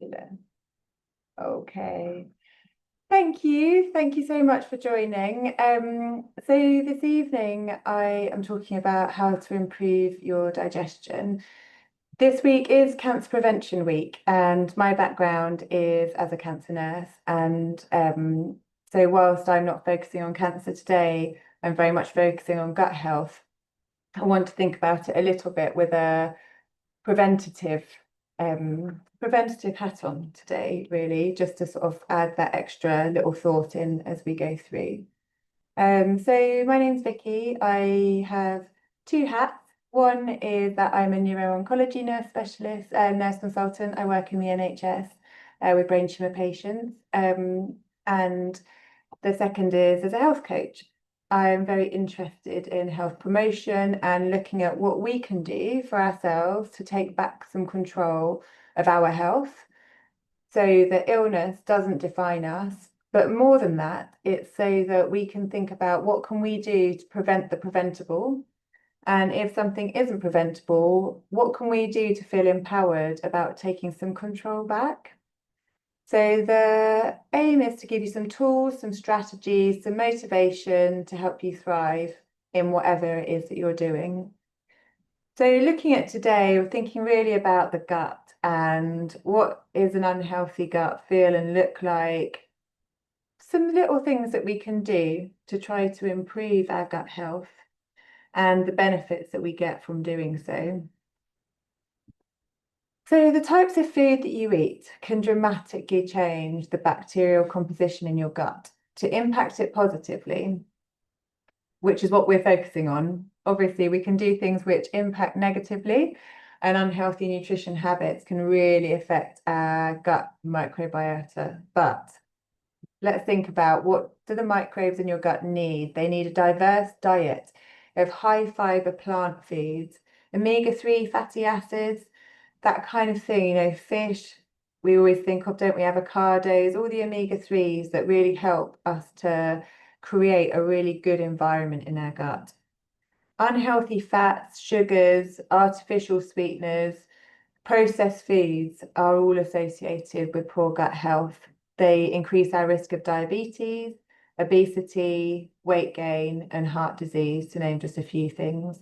Fabulous. Okay. Thank you. Thank you so much for joining. So this evening I am talking about how to improve your digestion. This week is Cancer Prevention Week, and my background is as a cancer nurse. And so whilst I'm not focusing on cancer today, I'm very much focusing on gut health. I want to think about it a little bit with a preventative preventative hat on today, really, just to sort of add that extra little thought in as we go through. So my name's Vicky. I have two hats. One is that I'm a neuro-oncology nurse specialist, nurse consultant. I work in the NHS with brain tumor patients. And the second is as a health coach. I'm very interested in health promotion and looking at what we can do for ourselves to take back some control of our health so that illness doesn't define us. But more than that, it's so that we can think about what can we do to prevent the preventable. And if something isn't preventable, what can we do to feel empowered about taking some control back? So the aim is to give you some tools, some strategies, some motivation to help you thrive in whatever it is that you're doing. So looking at today, we're thinking really about the gut and what is an unhealthy gut feel and look like. Some little things that we can do to try to improve our gut health and the benefits that we get from doing so. So the types of food that you eat can dramatically change the bacterial composition in your gut to impact it positively, which is what we're focusing on. Obviously, we can do things which impact negatively, and unhealthy nutrition habits can really affect our gut microbiota. But let's think about, what do the microbes in your gut need? They need a diverse diet of high fiber plant foods, omega-3 fatty acids, that kind of thing, fish, we always think of, don't we, avocados, all the omega-3s that really help us to create a really good environment in our gut. Unhealthy fats, sugars, artificial sweeteners, processed foods are all associated with poor gut health. They increase our risk of diabetes, obesity, weight gain, and heart disease, to name just a few things.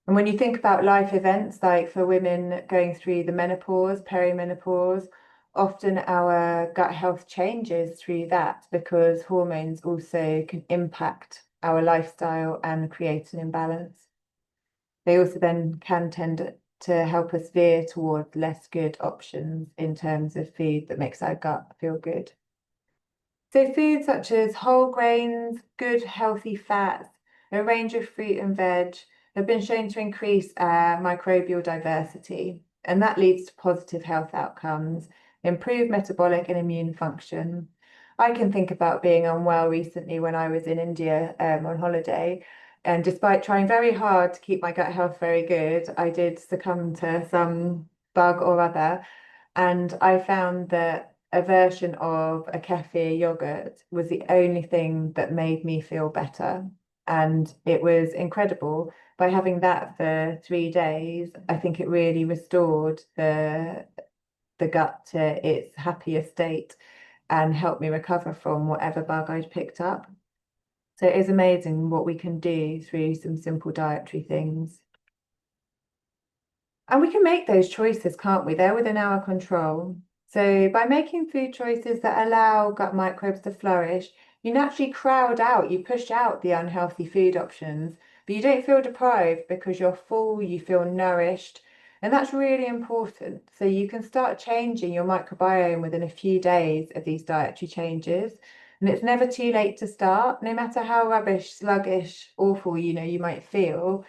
And when you think about life events, like for women going through the menopause, perimenopause, often our gut health changes through that because hormones also can impact our lifestyle and create an imbalance. They also then can tend to help us veer towards less good options in terms of food that makes our gut feel good. So foods such as whole grains, good healthy fats, a range of fruit and veg have been shown to increase microbial diversity, and that leads to positive health outcomes, improved metabolic and immune function. I can think about being unwell recently when I was in India on holiday, and despite trying very hard to keep my gut health very good, I did succumb to some bug or other, and I found that a version of a kefir yogurt was the only thing that made me feel better. And it was incredible. By having that for 3 days, I think it really restored the gut to its happier state and helped me recover from whatever bug I'd picked up. So it is amazing what we can do through some simple dietary things. And we can make those choices, can't we? They're within our control. So by making food choices that allow gut microbes to flourish, you naturally crowd out, you push out the unhealthy food options, but you don't feel deprived because you're full, you feel nourished. And that's really important. So you can start changing your microbiome within a few days of these dietary changes. And it's never too late to start, no matter how rubbish, sluggish, awful, you might feel.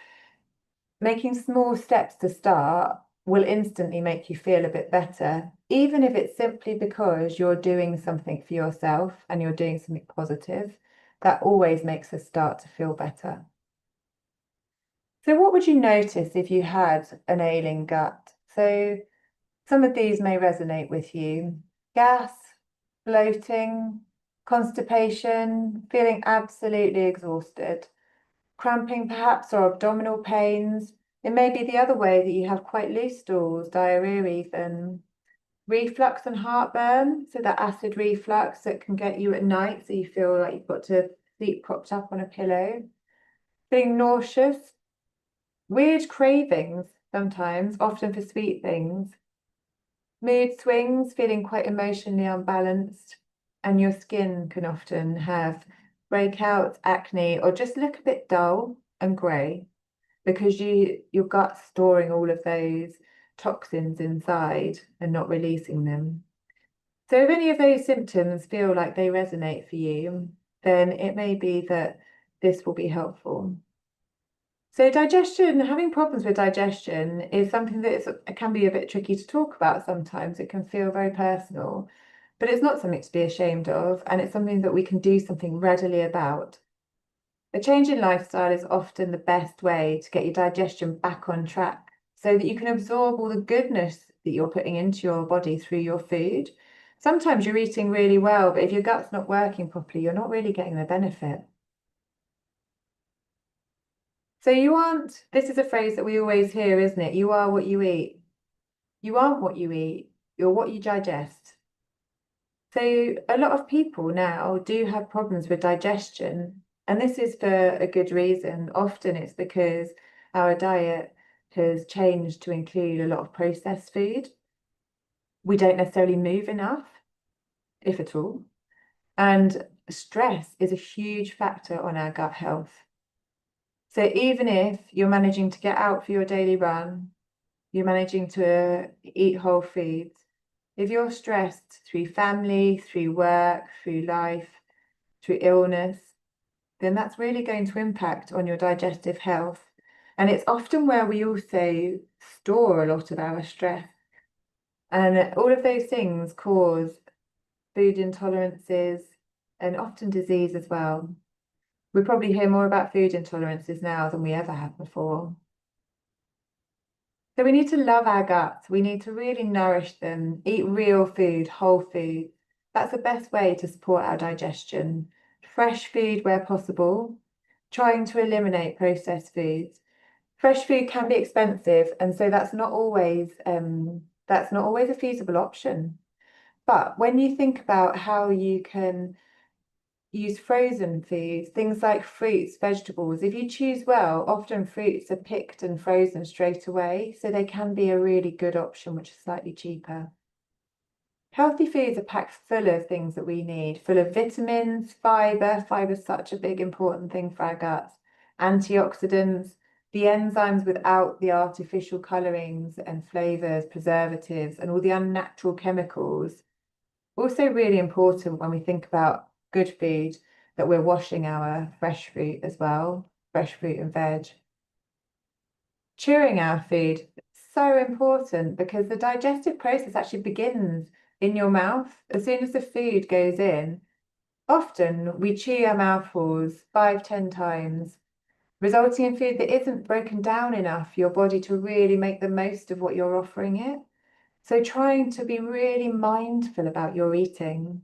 Making small steps to start will instantly make you feel a bit better, even if it's simply because you're doing something for yourself and you're doing something positive. That always makes us start to feel better. So what would you notice if you had an ailing gut? So some of these may resonate with you. Gas, bloating, constipation, feeling absolutely exhausted, cramping perhaps, or abdominal pains. It may be the other way, that you have quite loose stools, diarrhea even. reflux and heartburn, so that acid reflux that can get you at night, so you feel like you've got to sleep propped up on a pillow. Feeling nauseous, weird cravings sometimes, often for sweet things. Mood swings, feeling quite emotionally unbalanced, and your skin can often have breakouts, acne, or just look a bit dull and grey because your gut's storing all of those toxins inside and not releasing them. So if any of those symptoms feel like they resonate for you, then it may be that this will be helpful. So digestion, having problems with digestion is something that it can be a bit tricky to talk about sometimes. It can feel very personal, but it's not something to be ashamed of, and it's something that we can do something readily about. A change in lifestyle is often the best way to get your digestion back on track so that you can absorb all the goodness that you're putting into your body through your food. Sometimes you're eating really well, but if your gut's not working properly, you're not really getting the benefit. So this is a phrase that we always hear, isn't it? You are what you eat. You aren't what you eat, you're what you digest. So a lot of people now do have problems with digestion, and this is for a good reason. Often it's because our diet has changed to include a lot of processed food. We don't necessarily move enough, if at all. And stress is a huge factor on our gut health. So even if you're managing to get out for your daily run, you're managing to eat whole foods, if you're stressed through family, through work, through life, through illness, then that's really going to impact on your digestive health. And it's often where we also store a lot of our stress. And all of those things cause food intolerances and often disease as well. We probably hear more about food intolerances now than we ever have before. So we need to love our guts. We need to really nourish them, eat real food, whole food. That's the best way to support our digestion. Fresh food where possible, trying to eliminate processed foods. Fresh food can be expensive, and so that's not always a feasible option. But when you think about how you can use frozen foods, things like fruits, vegetables. If you choose well, often fruits are picked and frozen straight away, so they can be a really good option, which is slightly cheaper. Healthy foods are packed full of things that we need, full of vitamins, fiber. Fiber is such a big, important thing for our guts. Antioxidants, the enzymes without the artificial colorings and flavors, preservatives, and all the unnatural chemicals. Also really important when we think about good food, that we're washing our fresh fruit as well, fresh fruit and veg. Chewing our food, so important because the digestive process actually begins in your mouth. As soon as the food goes in, often we chew our mouthfuls 5, 10 times, resulting in food that isn't broken down enough for your body to really make the most of what you're offering it. So trying to be really mindful about your eating.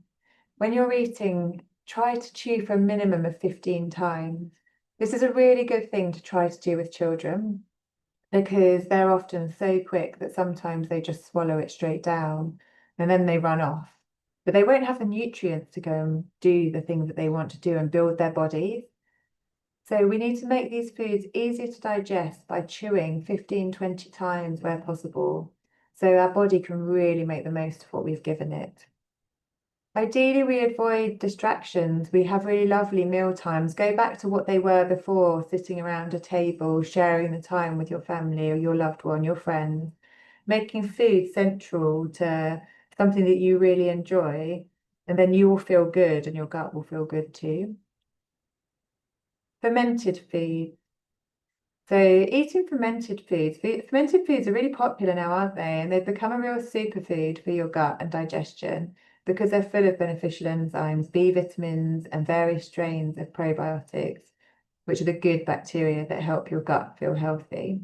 When you're eating, try to chew for a minimum of 15 times. This is a really good thing to try to do with children because they're often so quick that sometimes they just swallow it straight down and then they run off. But they won't have the nutrients to go and do the things that they want to do and build their bodies. So we need to make these foods easier to digest by chewing 15, 20 times where possible, so our body can really make the most of what we've given it. Ideally, we avoid distractions. We have really lovely meal times. Go back to what they were before, sitting around a table, sharing the time with your family or your loved one, your friends, making food central to something that you really enjoy, and then you will feel good and your gut will feel good too. Fermented food. So eating fermented foods are really popular now, aren't they? And they've become a real superfood for your gut and digestion because they're full of beneficial enzymes, B vitamins, and various strains of probiotics, which are the good bacteria that help your gut feel healthy.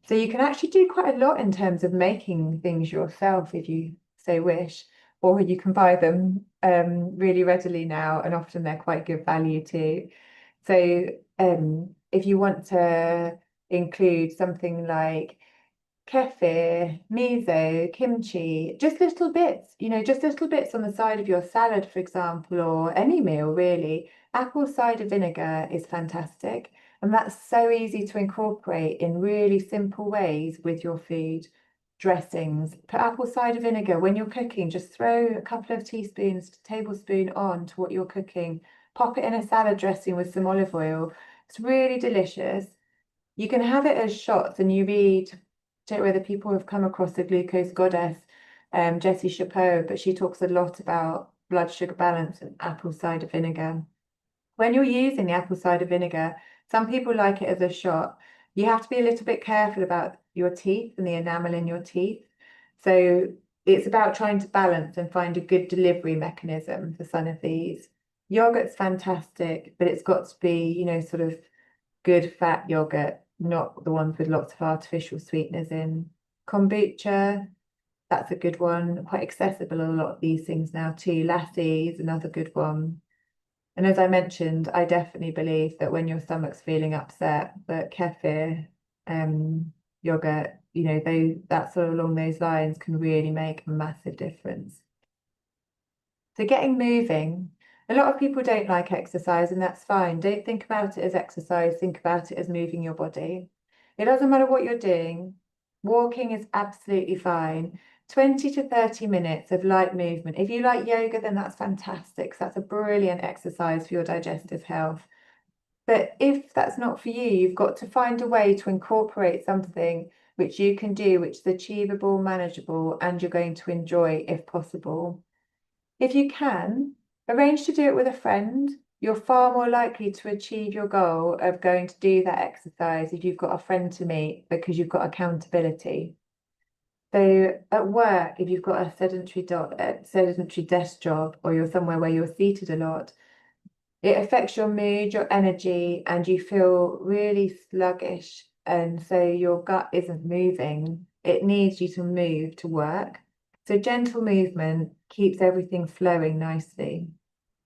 So you can actually do quite a lot in terms of making things yourself if you so wish, or you can buy them really readily now, and often they're quite good value too. So if you want to include something like kefir, miso, kimchi, just little bits, just little bits on the side of your salad, for example, or any meal really. Apple cider vinegar is fantastic, and that's so easy to incorporate in really simple ways with your food. Dressings, put apple cider vinegar when you're cooking, just throw a couple of teaspoons to tablespoon on to what you're cooking. Pop it in a salad dressing with some olive oil. It's really delicious. You can have it as shots, and you read, don't know whether people have come across the glucose goddess, Jessie Chapeau, but she talks a lot about blood sugar balance and apple cider vinegar. When you're using the apple cider vinegar, some people like it as a shot. You have to be a little bit careful about your teeth and the enamel in your teeth. So it's about trying to balance and find a good delivery mechanism for some of these. Yogurt's fantastic, but it's got to be, sort of good fat yogurt, not the ones with lots of artificial sweeteners in. Kombucha, that's a good one. Quite accessible, a lot of these things now too. Lassi is another good one. And as I mentioned, I definitely believe that when your stomach's feeling upset, that kefir, yogurt, that sort of along those lines can really make a massive difference. So getting moving. A lot of people don't like exercise, and that's fine. Don't think about it as exercise, think about it as moving your body. It doesn't matter what you're doing. Walking is absolutely fine. 20 to 30 minutes of light movement. If you like yoga, then that's fantastic. So that's a brilliant exercise for your digestive health. But if that's not for you, you've got to find a way to incorporate something which you can do, which is achievable, manageable, and you're going to enjoy if possible. If you can, arrange to do it with a friend. You're far more likely to achieve your goal of going to do that exercise if you've got a friend to meet, because you've got accountability. So at work, if you've got a sedentary desk job, or you're somewhere where you're seated a lot, it affects your mood, your energy, and you feel really sluggish. And so your gut isn't moving. It needs you to move to work. So gentle movement keeps everything flowing nicely.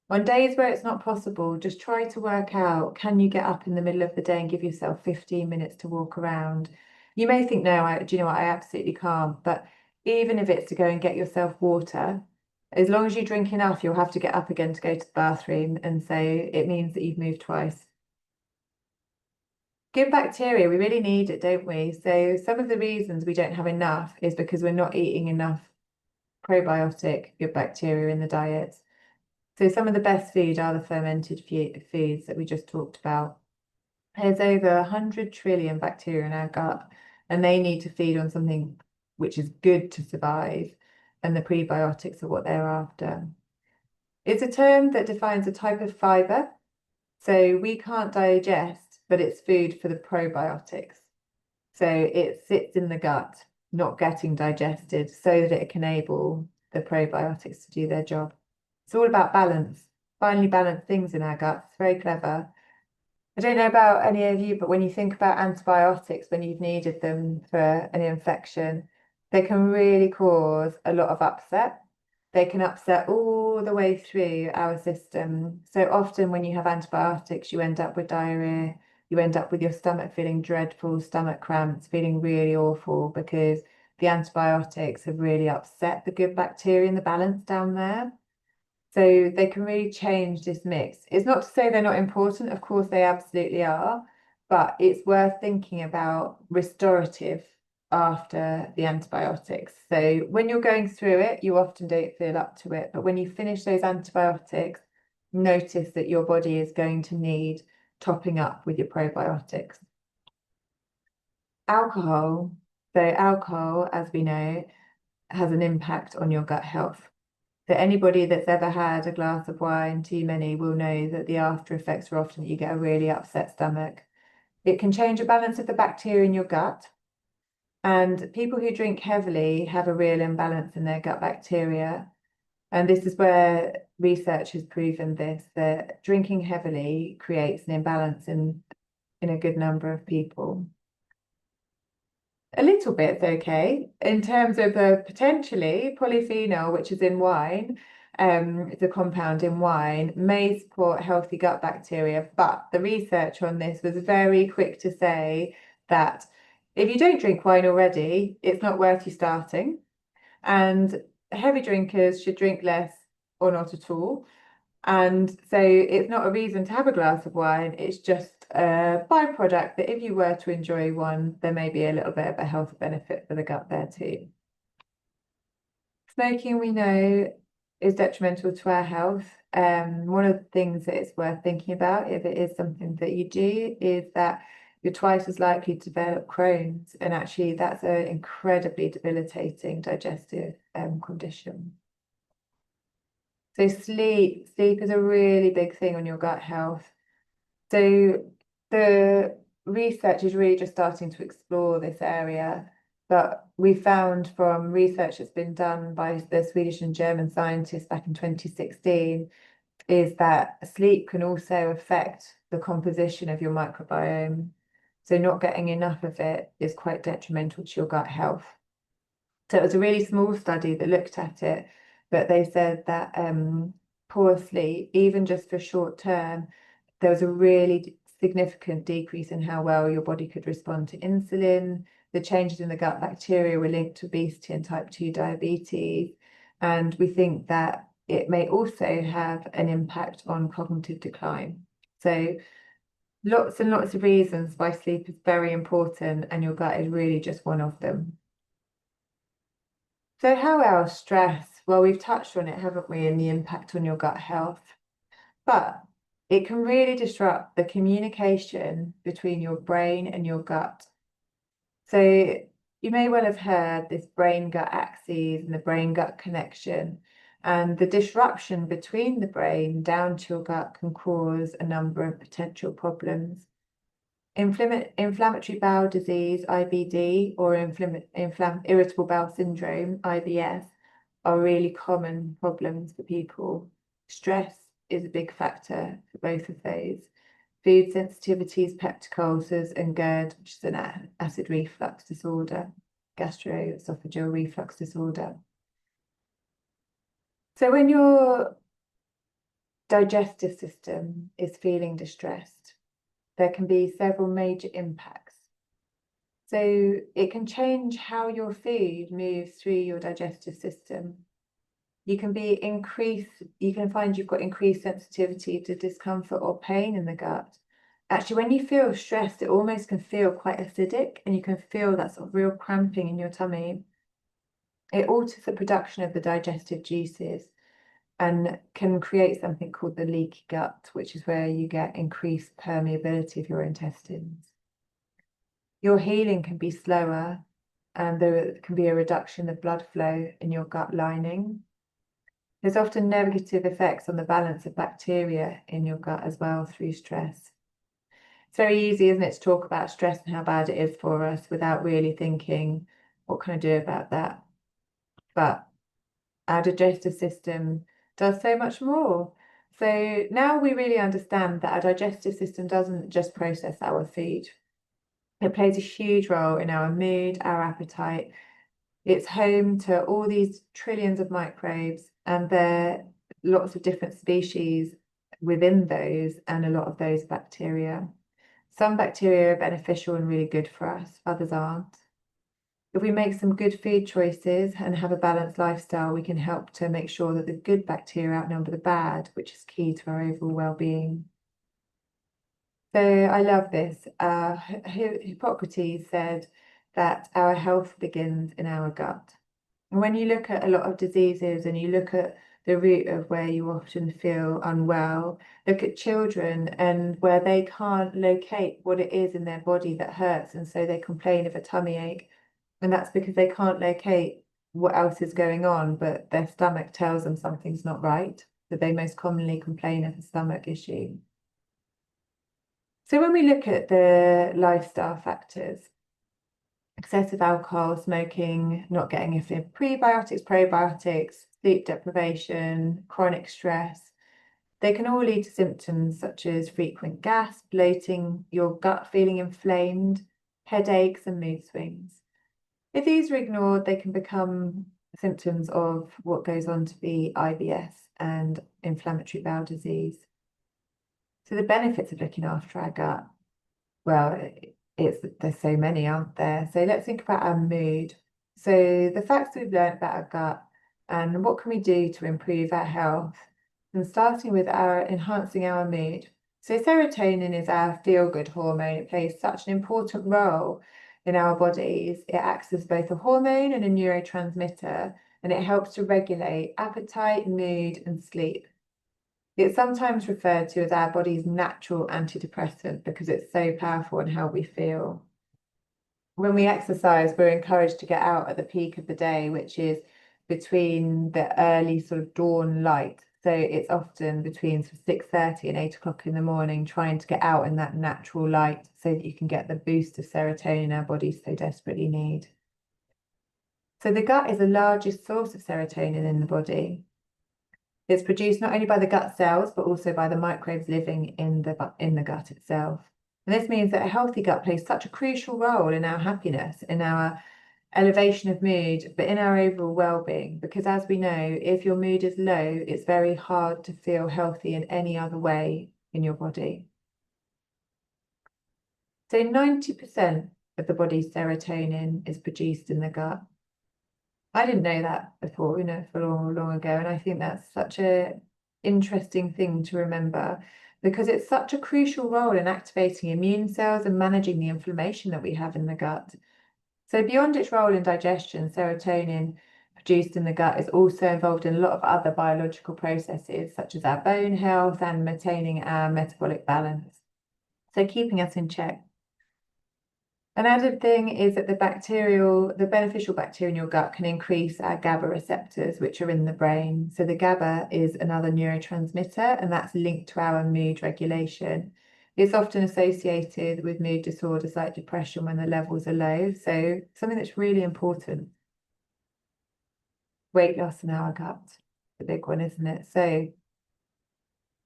On days where it's not possible, just try to work out, can you get up in the middle of the day and give yourself 15 minutes to walk around? You may think, no, do you know what, I absolutely can't. But even if it's to go and get yourself water, as long as you drink enough, you'll have to get up again to go to the bathroom. And so it means that you've moved twice. Good bacteria, we really need it, don't we? So some of the reasons we don't have enough is because we're not eating enough probiotic good bacteria in the diet. So some of the best food are the fermented foods that we just talked about. There's over 100 trillion bacteria in our gut, and they need to feed on something which is good to survive, and the prebiotics are what they're after. It's a term that defines a type of fiber. So we can't digest, but it's food for the probiotics. So it sits in the gut, not getting digested, so that it can enable the probiotics to do their job. It's all about balance, finely balanced things in our guts. It's very clever. I don't know about any of you, but when you think about antibiotics, when you've needed them for an infection, they can really cause a lot of upset. They can upset all the way through our system. So often when you have antibiotics, you end up with diarrhea, you end up with your stomach feeling dreadful, stomach cramps, feeling really awful, because the antibiotics have really upset the good bacteria in the balance down there. So they can really change this mix. It's not to say they're not important, of course they absolutely are, but it's worth thinking about restorative after the antibiotics. So when you're going through it, you often don't feel up to it, but when you finish those antibiotics, notice that your body is going to need topping up with your probiotics. Alcohol. So alcohol, as we know, has an impact on your gut health. So anybody that's ever had a glass of wine too many will know that the after effects are often that you get a really upset stomach. It can change the balance of the bacteria in your gut. And people who drink heavily have a real imbalance in their gut bacteria. And this is where research has proven this, that drinking heavily creates an imbalance in a good number of people. A little bit's okay in terms of potentially polyphenol, which is in wine. It's a compound in wine, may support healthy gut bacteria, but the research on this was very quick to say that If you don't drink wine already, it's not worth you starting. And heavy drinkers should drink less or not at all. And so it's not a reason to have a glass of wine. It's just a byproduct that if you were to enjoy one, there may be a little bit of a health benefit for the gut there too. Smoking, we know, is detrimental to our health. One of the things that it's worth thinking about, if it is something that you do, is that you're twice as likely to develop Crohn's, and actually that's an incredibly debilitating digestive condition. So sleep is a really big thing on your gut health. So the research is really just starting to explore this area, but we found from research that's been done by the Swedish and German scientists back in 2016 is that sleep can also affect the composition of your microbiome. So not getting enough of it is quite detrimental to your gut health. So it was a really small study that looked at it, but they said that poor sleep, even just for short term, there was a really significant decrease in how well your body could respond to insulin. The changes in the gut bacteria were linked to obesity and type 2 diabetes. And we think that it may also have an impact on cognitive decline. So lots and lots of reasons why sleep is very important, and your gut is really just one of them. So how else? Stress? Well, we've touched on it, haven't we, and the impact on your gut health. But it can really disrupt the communication between your brain and your gut. So you may well have heard this brain-gut axis and the brain-gut connection. And the disruption between the brain down to your gut can cause a number of potential problems. Inflammatory bowel disease, IBD, or irritable bowel syndrome, IBS, are really common problems for people. Stress is a big factor for both of those. Food sensitivities, peptic ulcers, and GERD, which is an acid reflux disorder, gastroesophageal reflux disorder. So when your digestive system is feeling distressed, there can be several major impacts. So it can change how your food moves through your digestive system. You can find you've got increased sensitivity to discomfort or pain in the gut. Actually, when you feel stressed, it almost can feel quite acidic, and you can feel that sort of real cramping in your tummy. It alters the production of the digestive juices and can create something called the leaky gut, which is where you get increased permeability of your intestines. Your healing can be slower, and there can be a reduction of blood flow in your gut lining. There's often negative effects on the balance of bacteria in your gut as well through stress. It's very easy, isn't it, to talk about stress and how bad it is for us without really thinking, what can I do about that? But our digestive system does so much more. So now we really understand that our digestive system doesn't just process our food. It plays a huge role in our mood, our appetite. It's home to all these trillions of microbes, and there are lots of different species within those, and a lot of those bacteria. Some bacteria are beneficial and really good for us, others aren't. If we make some good food choices and have a balanced lifestyle, we can help to make sure that the good bacteria outnumber the bad, which is key to our overall well-being. So I love this. Hippocrates said that our health begins in our gut. And when you look at a lot of diseases and you look at the root of where you often feel unwell, look at children and where they can't locate what it is in their body that hurts, and so they complain of a tummy ache. And that's because they can't locate what else is going on, but their stomach tells them something's not right. So they most commonly complain of a stomach issue. So when we look at the lifestyle factors, excessive alcohol, smoking, not getting enough prebiotics, probiotics, sleep deprivation, chronic stress, they can all lead to symptoms such as frequent gas, bloating, your gut feeling inflamed, headaches, and mood swings. If these are ignored, they can become symptoms of what goes on to be IBS and inflammatory bowel disease. So the benefits of looking after our gut, well, there's so many, aren't there? So let's think about our mood. So the facts we've learned about our gut and what can we do to improve our health? And starting with our enhancing our mood. So serotonin is our feel-good hormone. It plays such an important role in our bodies. It acts as both a hormone and a neurotransmitter, and it helps to regulate appetite, mood, and sleep. It's sometimes referred to as our body's natural antidepressant because it's so powerful in how we feel. When we exercise, we're encouraged to get out at the peak of the day, which is between the early sort of dawn light. So it's often between sort of 6:30 and 8 o'clock in the morning, trying to get out in that natural light so that you can get the boost of serotonin our bodies so desperately need. So the gut is the largest source of serotonin in the body. It's produced not only by the gut cells, but also by the microbes living in the gut itself. And this means that a healthy gut plays such a crucial role in our happiness, in our elevation of mood, but in our overall well-being. Because as we know, if your mood is low, it's very hard to feel healthy in any other way in your body. So 90% of the body's serotonin is produced in the gut. I didn't know that before, for long, long ago. And I think that's such a interesting thing to remember because it's such a crucial role in activating immune cells and managing the inflammation that we have in the gut. So beyond its role in digestion, serotonin produced in the gut is also involved in a lot of other biological processes, such as our bone health and maintaining our metabolic balance. So keeping us in check. An added thing is that the beneficial bacteria in your gut can increase our GABA receptors, which are in the brain. So the GABA is another neurotransmitter, and that's linked to our mood regulation. It's often associated with mood disorders like depression when the levels are low. So something that's really important. Weight loss in our gut, the big one, isn't it? So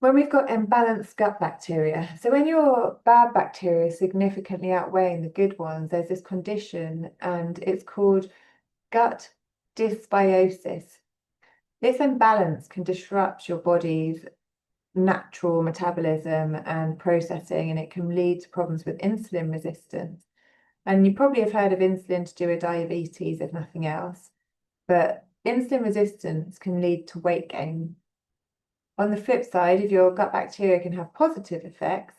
when we've got imbalanced gut bacteria, so when your bad bacteria is significantly outweighing the good ones, there's this condition and it's called gut dysbiosis. This imbalance can disrupt your body's natural metabolism and processing, and it can lead to problems with insulin resistance. And you probably have heard of insulin to do with diabetes, if nothing else, but insulin resistance can lead to weight gain. On the flip side, if your gut bacteria can have positive effects,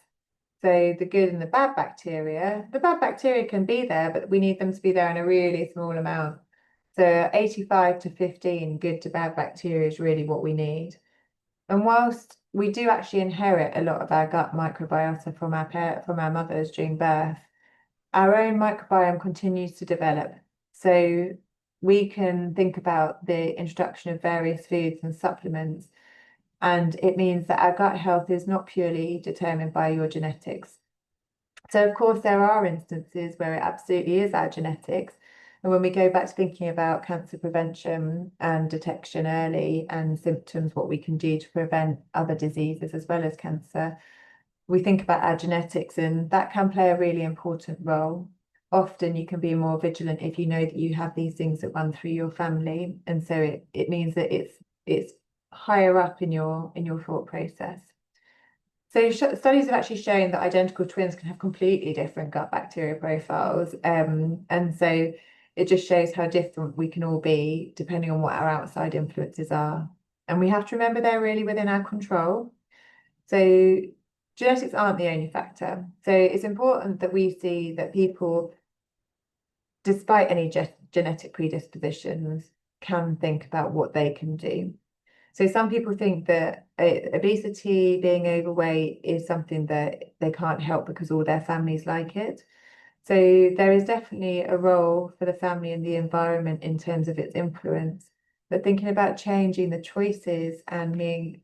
so the good and the bad bacteria can be there, but we need them to be there in a really small amount. So 85 to 15 good to bad bacteria is really what we need. And whilst we do actually inherit a lot of our gut microbiota from our mothers during birth, our own microbiome continues to develop. So we can think about the introduction of various foods and supplements, and it means that our gut health is not purely determined by your genetics. So, of course, there are instances where it absolutely is our genetics. And when we go back to thinking about cancer prevention and detection early and symptoms, what we can do to prevent other diseases as well as cancer, we think about our genetics, and that can play a really important role. Often you can be more vigilant if you know that you have these things that run through your family. And so it means that it's higher up in your thought process. So studies have actually shown that identical twins can have completely different gut bacteria profiles. And so it just shows how different we can all be depending on what our outside influences are. And we have to remember they're really within our control. So genetics aren't the only factor. So it's important that we see that people, despite any genetic predispositions, can think about what they can do. So some people think that obesity, being overweight, is something that they can't help because all their families like it. So there is definitely a role for the family and the environment in terms of its influence. But thinking about changing the choices and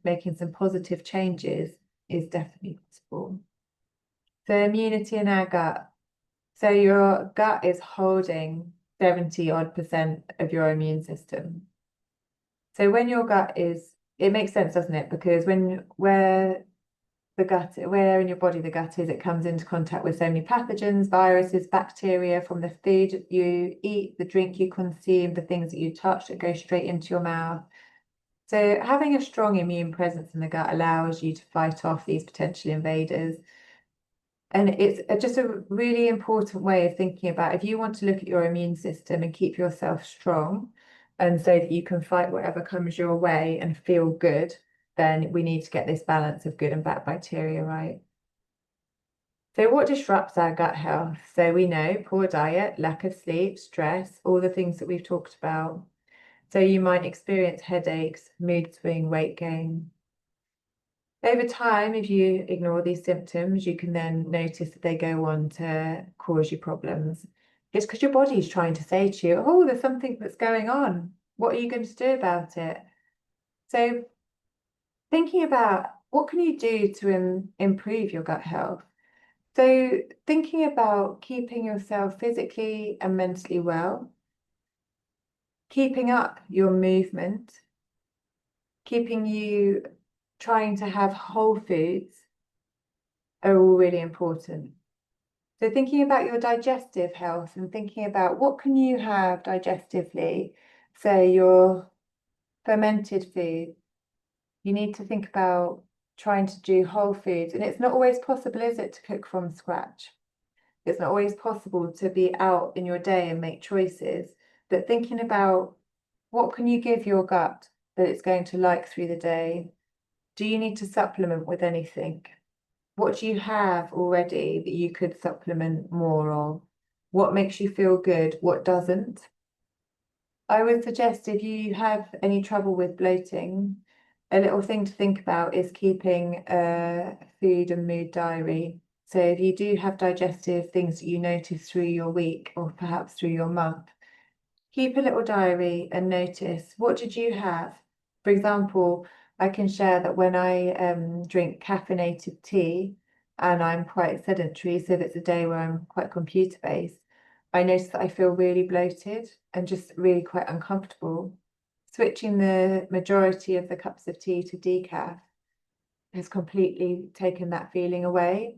making some positive changes is definitely possible. So immunity in our gut. So your gut is holding 70% of your immune system. So when your gut it makes sense, doesn't it? Because where in your body the gut is, it comes into contact with so many pathogens, viruses, bacteria from the food you eat, the drink you consume, the things that you touch that go straight into your mouth. So having a strong immune presence in the gut allows you to fight off these potential invaders. And it's just a really important way of thinking about if you want to look at your immune system and keep yourself strong, and so that you can fight whatever comes your way and feel good, then we need to get this balance of good and bad bacteria right. So what disrupts our gut health? So we know poor diet, lack of sleep, stress, all the things that we've talked about. So you might experience headaches, mood swing, weight gain. Over time, if you ignore these symptoms, you can then notice that they go on to cause you problems. It's because your body's trying to say to you, oh, there's something that's going on. What are you going to do about it? So thinking about what can you do to improve your gut health? So thinking about keeping yourself physically and mentally well, keeping up your movement, keeping you trying to have whole foods are all really important. So thinking about your digestive health and thinking about what can you have digestively, say your fermented food, you need to think about trying to do whole foods. And it's not always possible, is it, to cook from scratch? It's not always possible to be out in your day and make choices, but thinking about what can you give your gut that it's going to like through the day? Do you need to supplement with anything? What do you have already that you could supplement more of? What makes you feel good? What doesn't? I would suggest if you have any trouble with bloating, a little thing to think about is keeping a food and mood diary. So if you do have digestive things that you notice through your week or perhaps through your month, keep a little diary and notice what did you have? For example, I can share that when I drink caffeinated tea and I'm quite sedentary, so if it's a day where I'm quite computer based, I notice that I feel really bloated and just really quite uncomfortable. Switching the majority of the cups of tea to decaf has completely taken that feeling away.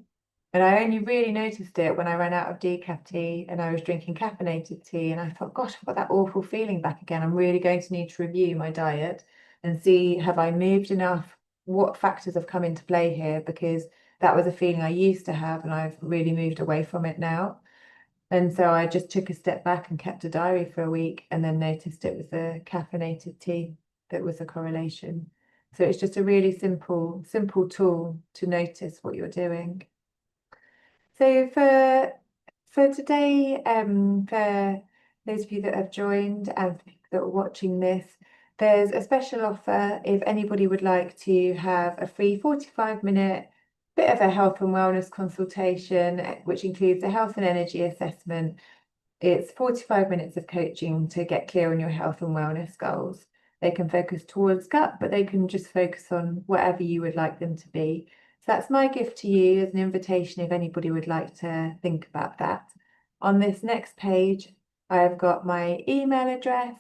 And I only really noticed it when I ran out of decaf tea and I was drinking caffeinated tea. And I thought, gosh, I've got that awful feeling back again. I'm really going to need to review my diet and see, have I moved enough? What factors have come into play here? Because that was a feeling I used to have and I've really moved away from it now. And so I just took a step back and kept a diary for a week and then noticed it was the caffeinated tea that was a correlation. So it's just a really simple tool to notice what you're doing. So for today, for those of you that have joined and that are watching this, there's a special offer if anybody would like to have a free 45-minute bit of a health and wellness consultation, which includes a health and energy assessment. It's 45 minutes of coaching to get clear on your health and wellness goals. They can focus towards gut, but they can just focus on whatever you would like them to be. So that's my gift to you as an invitation if anybody would like to think about that. On this next page, I've got my email address.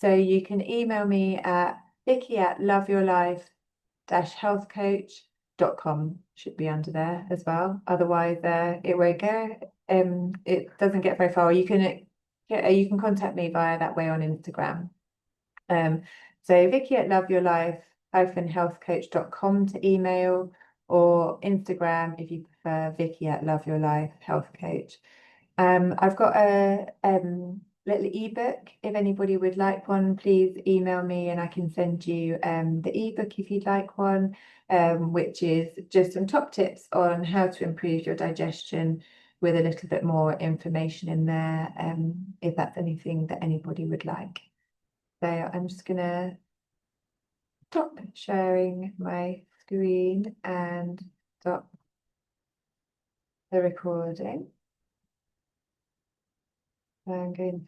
So you can email me at vicky@loveyourlife-healthcoach.com. Should be under there as well. Otherwise, it won't go. It doesn't get very far. You can contact me via that way on Instagram. So vicky@loveyourlife-healthcoach.com to email, or Instagram if you prefer, vicky@loveyourlife-healthcoach. I've got a little ebook. If anybody would like one, please email me and I can send you the ebook if you'd like one, which is just some top tips on how to improve your digestion with a little bit more information in there, if that's anything that anybody would like. So I'm just going to stop sharing my screen and stop the recording. I'm going